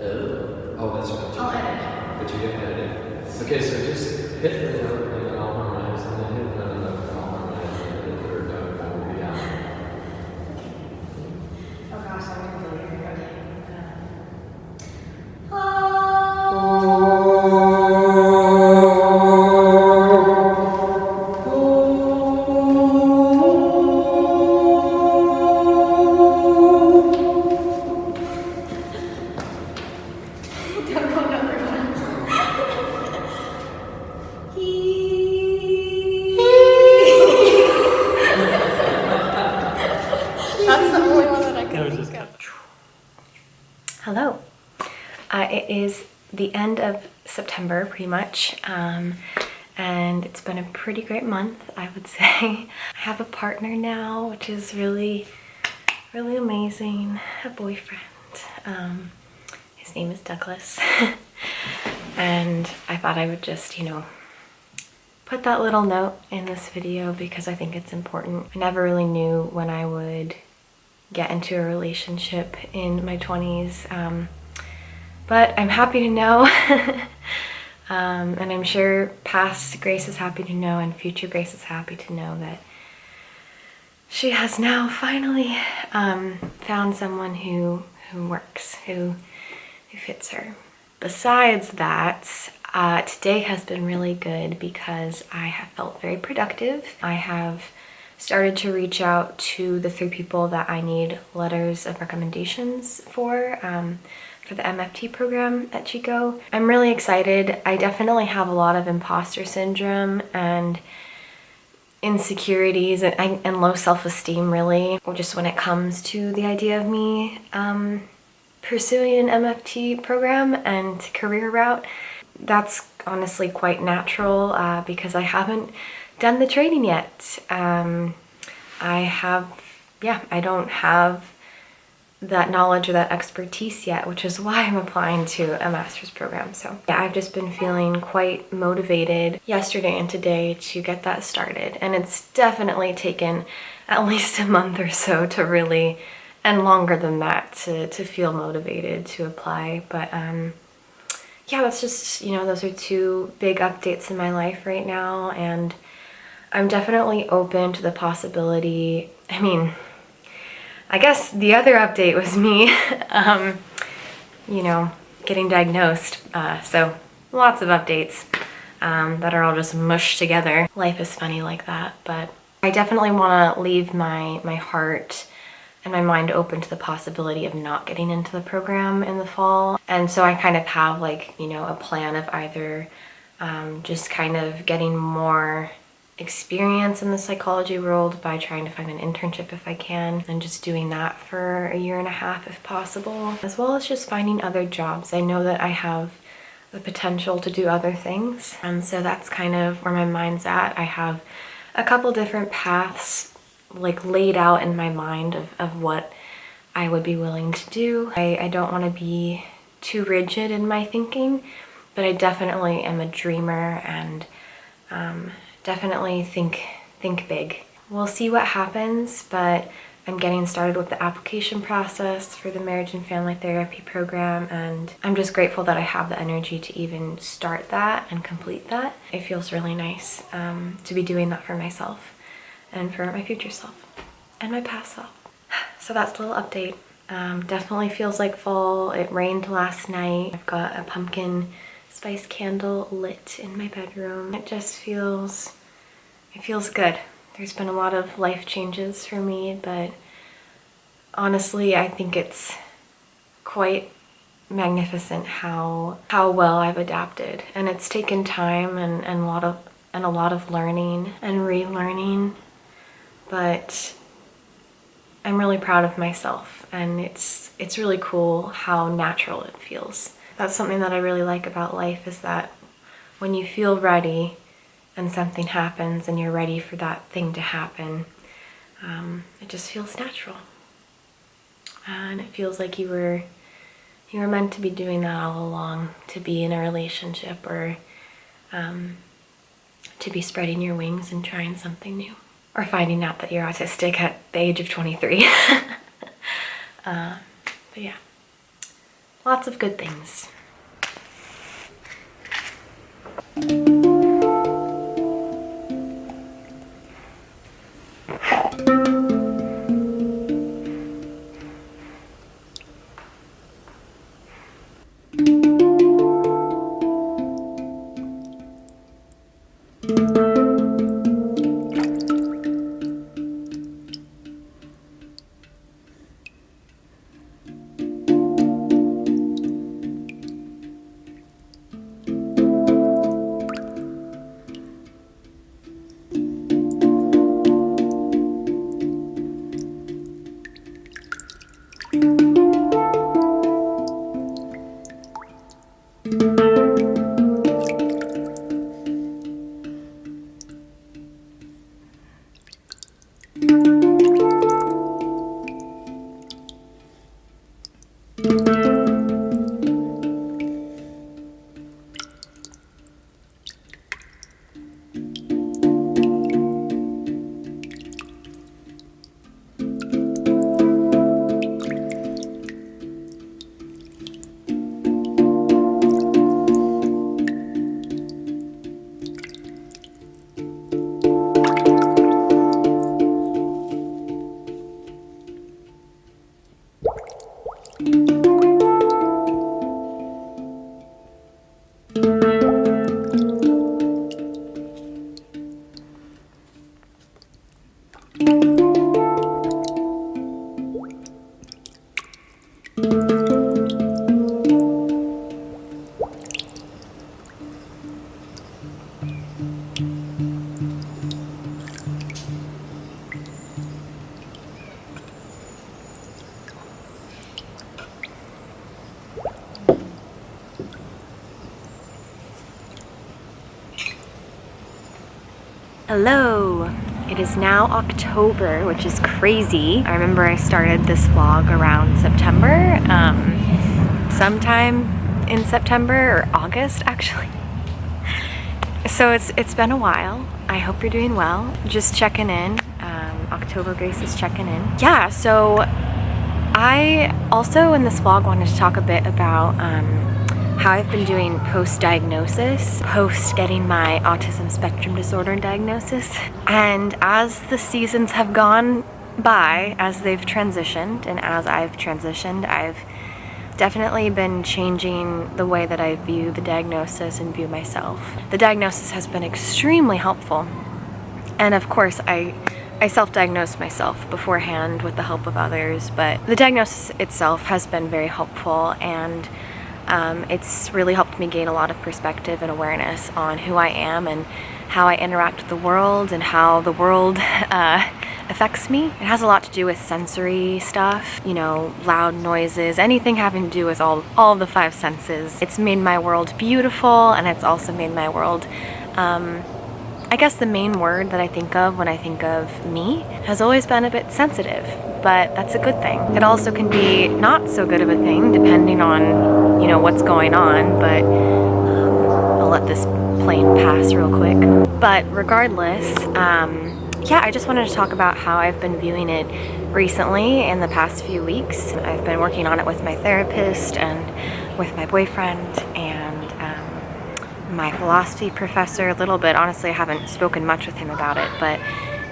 Oh, that's right. I'll edit. But you didn't edit it. Okay, so just hit the note and then I'll harmonize, and then hit another note and I'll harmonize, and then hit the third note and I'll read out. Oh gosh, I'm gonna delete it. Hello. It is the end of September, pretty much, and it's been a pretty great month, I would say. I have a partner now, which is really, really amazing. A boyfriend. His name is Douglas, and I thought I would just, put that little note in this video because I think it's important. I never really knew when I would get into a relationship in my 20s, but I'm happy to know, and I'm sure past Grace is happy to know and future Grace is happy to know that she has now finally found someone who works, who fits her. Besides that, today has been really good because I have felt very productive. I have started to reach out to the 3 people that I need letters of recommendations for the MFT program at Chico. I'm really excited. I definitely have a lot of imposter syndrome and insecurities and low self-esteem, really, or just when it comes to the idea of me pursuing an MFT program and career route. That's honestly quite natural because I haven't done the training yet. I don't have that knowledge or that expertise yet, which is why I'm applying to a master's program. So yeah, I've just been feeling quite motivated yesterday and today to get that started. And it's definitely taken at least a month or so to really, and longer than that, to feel motivated to apply. But yeah, that's just, those are 2 big updates in my life right now, and I'm definitely open to the possibility. I guess the other update was me, getting diagnosed. So lots of updates that are all just mushed together. Life is funny like that, but I definitely want to leave my heart and my mind open to the possibility of not getting into the program in the fall. And so I kind of have a plan of either just kind of getting more experience in the psychology world by trying to find an internship if I can, and just doing that for a 1.5 years if possible, as well as just finding other jobs. I know that I have the potential to do other things, and so that's kind of where my mind's at. I have a couple different paths laid out in my mind of what I would be willing to do. I don't want to be too rigid in my thinking, but I definitely am a dreamer and definitely think big. We'll see what happens, but I'm getting started with the application process for the marriage and family therapy program, and I'm just grateful that I have the energy to even start that and complete that. It feels really nice to be doing that for myself and for my future self and my past self. So that's a little update. Definitely feels like fall. It rained last night. I've got a pumpkin spice candle lit in my bedroom. It feels good. There's been a lot of life changes for me, but honestly, I think it's quite magnificent how well I've adapted. And it's taken time and a lot of learning and relearning, but I'm really proud of myself, and it's really cool how natural it feels. That's something that I really like about life, is that when you feel ready and something happens and you're ready for that thing to happen, it just feels natural. And it feels like you were meant to be doing that all along, to be in a relationship or to be spreading your wings and trying something new. Or finding out that you're autistic at the age of 23. But yeah. Lots of good things. Hello! It is now October, which is crazy. I remember I started this vlog around September, sometime in September or August actually. So it's been a while. I hope you're doing well. Just checking in. October Grace is checking in. Yeah, so I also in this vlog wanted to talk a bit about how I've been doing post-diagnosis, post getting my autism spectrum disorder diagnosis. And as the seasons have gone by, as they've transitioned and as I've transitioned, I've definitely been changing the way that I view the diagnosis and view myself. The diagnosis has been extremely helpful. And of course, I self-diagnosed myself beforehand with the help of others, but the diagnosis itself has been very helpful, and it's really helped me gain a lot of perspective and awareness on who I am and how I interact with the world and how the world affects me. It has a lot to do with sensory stuff, you know, loud noises, anything having to do with all the five senses. It's made my world beautiful, and it's also made my world, I guess the main word that I think of when I think of me has always been a bit sensitive, but that's a good thing. It also can be not so good of a thing depending on, you know, what's going on, but I'll let this plane pass real quick. But regardless, yeah, I just wanted to talk about how I've been viewing it recently in the past few weeks. I've been working on it with my therapist and with my boyfriend and my philosophy professor a little bit. Honestly, I haven't spoken much with him about it, but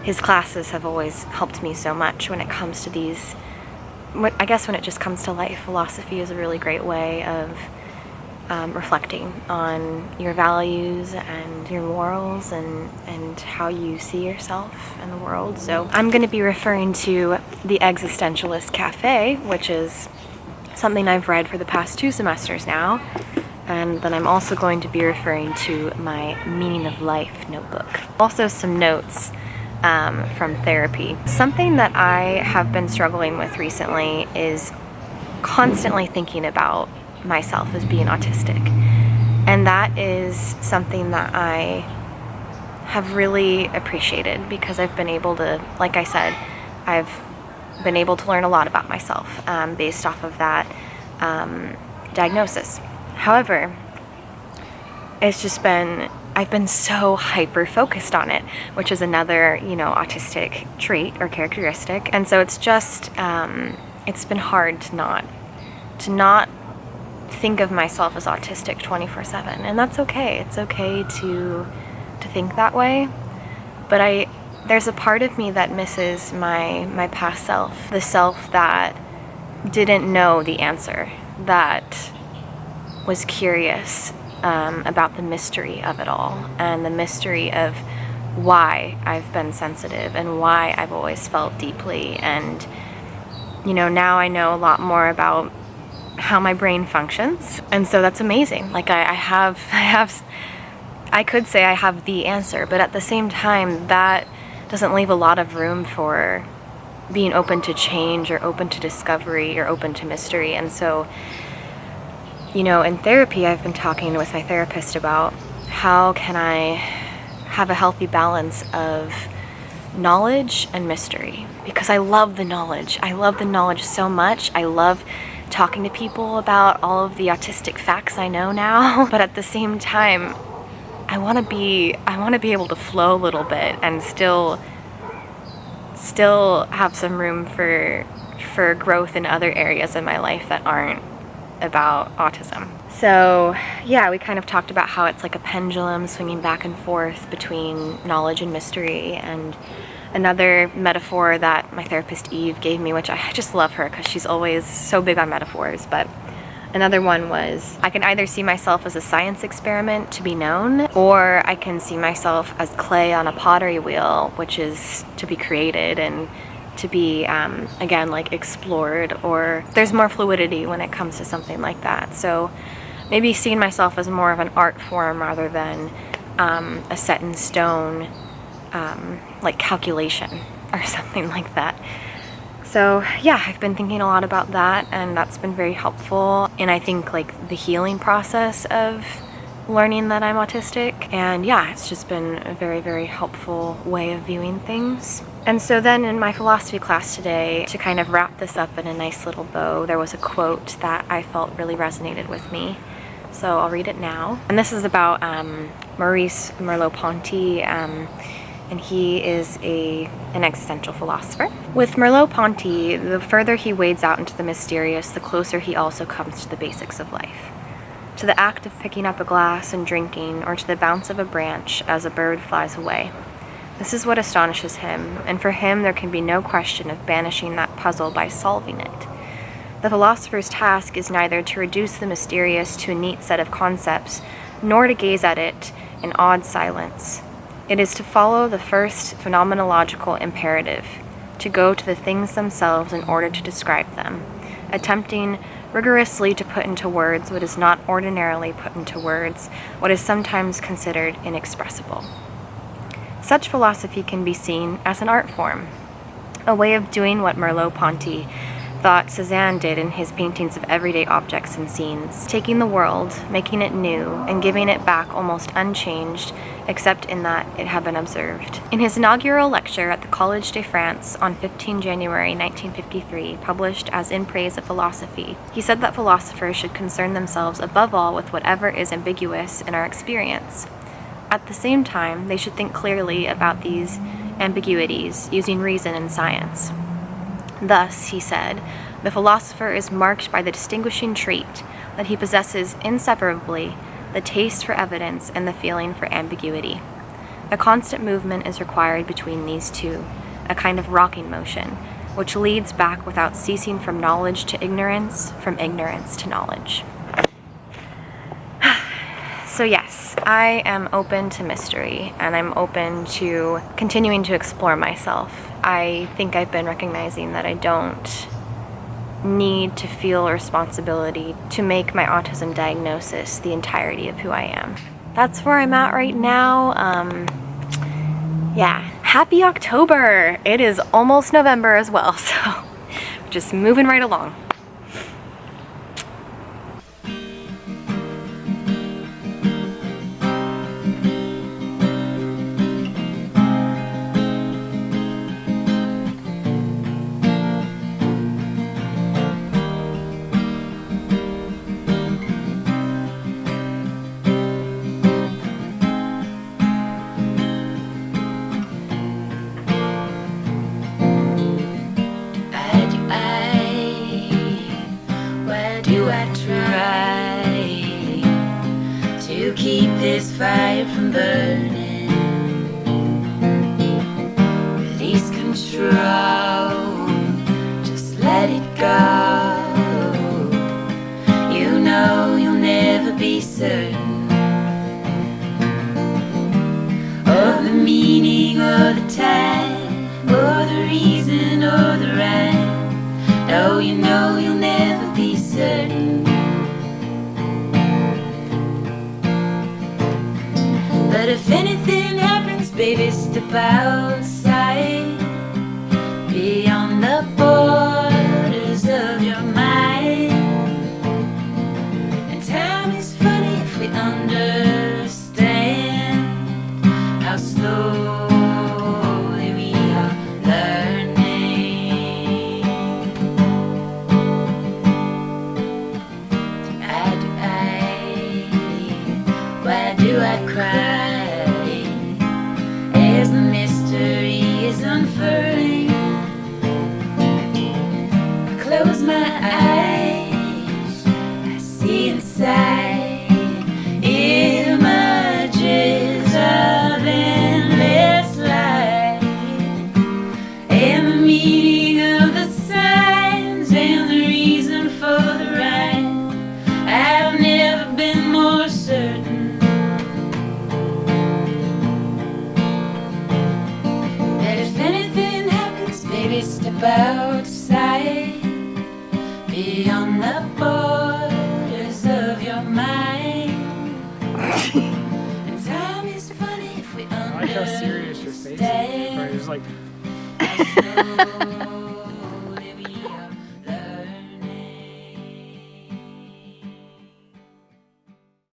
his classes have always helped me so much when it comes to these, I guess when it just comes to life. Philosophy is a really great way of reflecting on your values and your morals and how you see yourself in the world. So I'm going to be referring to The Existentialist Cafe, which is something I've read for the past 2 semesters now. And then I'm also going to be referring to my Meaning of Life notebook. Also some notes from therapy. Something that I have been struggling with recently is constantly thinking about myself as being autistic. And that is something that I have really appreciated because I've been able to, like I said, I've been able to learn a lot about myself based off of that diagnosis. However, it's just been, I've been so hyper-focused on it, which is another, you know, autistic trait or characteristic. And so it's just, it's been hard to not think of myself as autistic 24/7, and that's okay. It's okay to think that way, but there's a part of me that misses my past self, the self that didn't know the answer, that was curious about the mystery of it all, and the mystery of why I've been sensitive and why I've always felt deeply. And you know, now I know a lot more about how my brain functions, and so that's amazing. Like I could say I have the answer, but at the same time, that doesn't leave a lot of room for being open to change or open to discovery or open to mystery. And so, you know, in therapy, I've been talking with my therapist about how can I have a healthy balance of knowledge and mystery, because I love the knowledge. I love the knowledge so much. I love talking to people about all of the autistic facts I know now, but at the same time, I want to be able to flow a little bit and still have some room for growth in other areas in my life that aren't about autism. So yeah, we kind of talked about how it's like a pendulum swinging back and forth between knowledge and mystery. And another metaphor that my therapist Eve gave me, which I just love her because she's always so big on metaphors, but another one was, I can either see myself as a science experiment to be known, or I can see myself as clay on a pottery wheel, which is to be created and to be, again, like explored, or there's more fluidity when it comes to something like that. So maybe seeing myself as more of an art form rather than a set in stone, like calculation or something like that. So yeah, I've been thinking a lot about that, and that's been very helpful. And I think like the healing process of learning that I'm autistic, and yeah, it's just been a very, very helpful way of viewing things. And so then in my philosophy class today, to kind of wrap this up in a nice little bow, there was a quote that I felt really resonated with me. So I'll read it now. And this is about Maurice Merleau-Ponty, and he is an existential philosopher. With Merleau-Ponty, the further he wades out into the mysterious, the closer he also comes to the basics of life. To the act of picking up a glass and drinking, or to the bounce of a branch as a bird flies away. This is what astonishes him, and for him there can be no question of banishing that puzzle by solving it. The philosopher's task is neither to reduce the mysterious to a neat set of concepts, nor to gaze at it in awed silence. It is to follow the first phenomenological imperative, to go to the things themselves in order to describe them, attempting rigorously to put into words what is not ordinarily put into words, what is sometimes considered inexpressible. Such philosophy can be seen as an art form, a way of doing what Merleau-Ponty thought Cézanne did in his paintings of everyday objects and scenes, taking the world, making it new, and giving it back almost unchanged, except in that it had been observed. In his inaugural lecture at the Collège de France on 15 January 1953, published as In Praise of Philosophy, he said that philosophers should concern themselves above all with whatever is ambiguous in our experience. At the same time, they should think clearly about these ambiguities, using reason and science. Thus, he said, the philosopher is marked by the distinguishing trait that he possesses inseparably the taste for evidence and the feeling for ambiguity. A constant movement is required between these two, a kind of rocking motion, which leads back without ceasing from knowledge to ignorance, from ignorance to knowledge. So yes, I am open to mystery, and I'm open to continuing to explore myself. I think I've been recognizing that I don't need to feel responsibility to make my autism diagnosis the entirety of who I am. That's where I'm at right now. Yeah, happy October! It is almost November as well, so just moving right along. Where do I try? keep this fire from burning. Release control, just let it go. You know you'll never be certain of the meaning or the time, or the reason or the rhyme. No, you know you'll never be certain. But if anything happens, baby, step outside, beyond the borders of your mind. And time is funny if we understand how slowly we are learning. Why do I cry?